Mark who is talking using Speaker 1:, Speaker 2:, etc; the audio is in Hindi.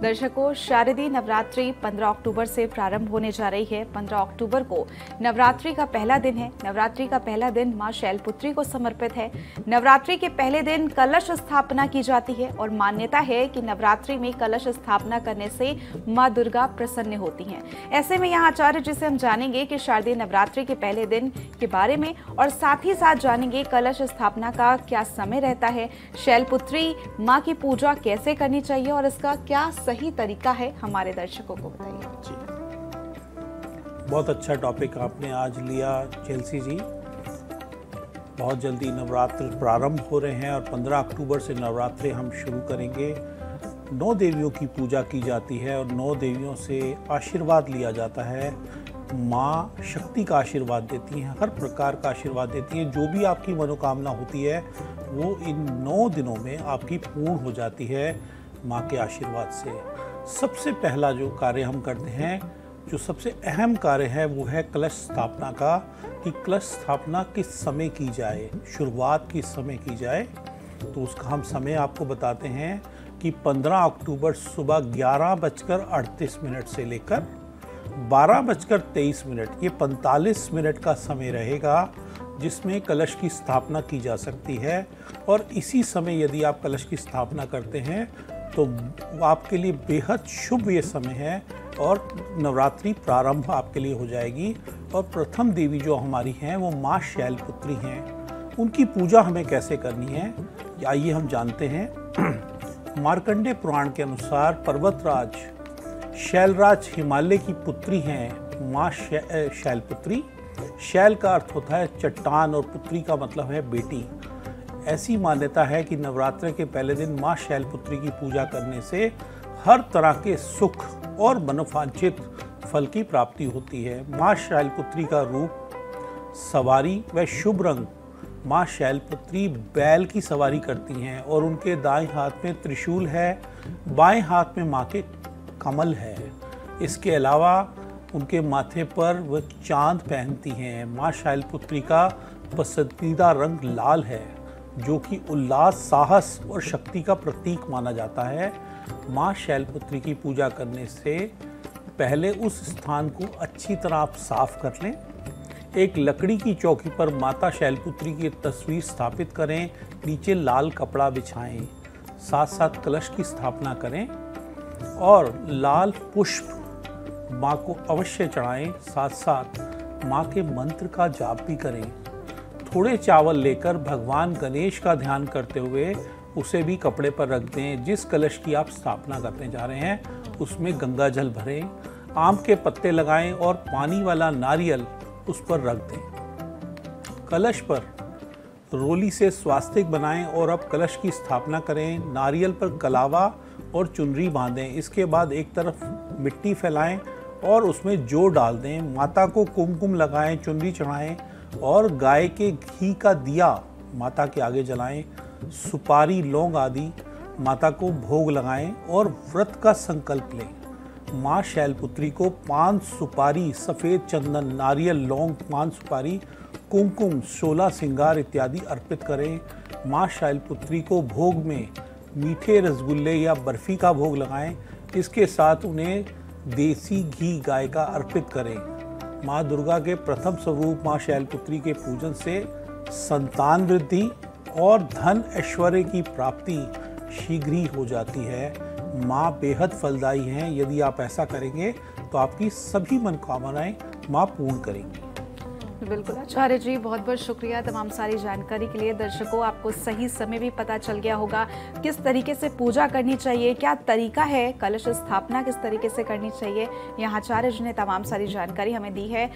Speaker 1: दर्शकों, शारदीय नवरात्रि 15 अक्टूबर से प्रारंभ होने जा रही है। 15 अक्टूबर को नवरात्रि का पहला दिन है। नवरात्रि का पहला दिन मां शैलपुत्री को समर्पित है। नवरात्रि के पहले दिन कलश स्थापना की जाती है और मान्यता है कि नवरात्रि में कलश स्थापना करने से मां दुर्गा प्रसन्न होती हैं। ऐसे में यहाँ आचार्य जी से हम जानेंगे कि शारदीय नवरात्रि के पहले दिन के बारे में और साथ ही साथ जानेंगे कलश स्थापना का क्या समय रहता है, शैलपुत्री मां की पूजा कैसे करनी चाहिए और इसका क्या सही तरीका है। हमारे दर्शकों को बताइए
Speaker 2: जी। बहुत अच्छा टॉपिक आपने आज लिया चेल्सी जी। बहुत जल्दी नवरात्र प्रारंभ हो रहे हैं और 15 अक्टूबर से नवरात्रि हम शुरू करेंगे। 9 देवियों की पूजा की जाती है और 9 देवियों से आशीर्वाद लिया जाता है। माँ शक्ति का आशीर्वाद देती हैं, हर प्रकार का आशीर्वाद देती हैं। जो भी आपकी मनोकामना होती है वो इन 9 दिनों में आपकी पूर्ण हो जाती है माँ के आशीर्वाद से। सबसे पहला जो कार्य हम करते हैं, जो सबसे अहम कार्य है, वो है कलश स्थापना का, कि कलश स्थापना किस समय की जाए, शुरुआत किस समय की जाए। तो उसका हम समय आपको बताते हैं कि 15 अक्टूबर सुबह 11:38 से लेकर 12:23, ये 45 मिनट का समय रहेगा जिसमें कलश की स्थापना की जा सकती है। और इसी समय यदि आप कलश की स्थापना करते हैं तो आपके लिए बेहद शुभ ये समय है और नवरात्रि प्रारंभ आपके लिए हो जाएगी। और प्रथम देवी जो हमारी हैं वो माँ शैलपुत्री हैं। उनकी पूजा हमें कैसे करनी है आइए हम जानते हैं। मार्कंडेय पुराण के अनुसार पर्वतराज शैलराज हिमालय की पुत्री हैं माँ शैलपुत्री। शैल का अर्थ होता है चट्टान और पुत्री का मतलब है बेटी। ऐसी मान्यता है कि नवरात्र के पहले दिन माँ शैलपुत्री की पूजा करने से हर तरह के सुख और मनोवांछित फल की प्राप्ति होती है। माँ शैलपुत्री का रूप, सवारी व शुभ रंग। माँ शैलपुत्री बैल की सवारी करती हैं और उनके दाएं हाथ में त्रिशूल है, बाएं हाथ में माँ के कमल है। इसके अलावा उनके माथे पर वह चांद पहनती हैं। माँ शैलपुत्री का पसंदीदा रंग लाल है जो कि उल्लास, साहस और शक्ति का प्रतीक माना जाता है। माँ शैलपुत्री की पूजा करने से पहले उस स्थान को अच्छी तरह आप साफ कर लें। एक लकड़ी की चौकी पर माता शैलपुत्री की तस्वीर स्थापित करें, नीचे लाल कपड़ा बिछाएं, साथ साथ कलश की स्थापना करें और लाल पुष्प माँ को अवश्य चढ़ाएं। साथ साथ माँ के मंत्र का जाप भी करें। थोड़े चावल लेकर भगवान गणेश का ध्यान करते हुए उसे भी कपड़े पर रख दें। जिस कलश की आप स्थापना करने जा रहे हैं उसमें गंगा जल भरें, आम के पत्ते लगाएं और पानी वाला नारियल उस पर रख दें। कलश पर रोली से स्वास्तिक बनाएं और अब कलश की स्थापना करें। नारियल पर कलावा और चुनरी बांधें। इसके बाद एक तरफ मिट्टी फैलाएं और उसमें जौ डाल दें। माता को कुमकुम लगाएं, चुनरी चढ़ाएं और गाय के घी का दिया माता के आगे जलाएं। सुपारी, लौंग आदि माता को भोग लगाएं और व्रत का संकल्प लें। माँ शैलपुत्री को पान, सुपारी, सफ़ेद चंदन, नारियल, लौंग, पान, सुपारी, कुमकुम, 16 श्रृंगार इत्यादि अर्पित करें। माँ शैलपुत्री को भोग में मीठे रसगुल्ले या बर्फ़ी का भोग लगाएं। इसके साथ उन्हें देसी घी गाय का अर्पित करें। माँ दुर्गा के प्रथम स्वरूप माँ शैलपुत्री के पूजन से संतान वृद्धि और धन ऐश्वर्य की प्राप्ति शीघ्र ही हो जाती है। माँ बेहद फलदायी हैं। यदि आप ऐसा करेंगे तो आपकी सभी मनोकामनाएं माँ पूर्ण करेंगी।
Speaker 1: बिल्कुल आचार्य जी, बहुत बहुत शुक्रिया तमाम सारी जानकारी के लिए। दर्शकों, आपको सही समय भी पता चल गया होगा किस तरीके से पूजा करनी चाहिए, क्या तरीका है, कलश स्थापना किस तरीके से करनी चाहिए। यहाँ आचार्य जी ने तमाम सारी जानकारी हमें दी है।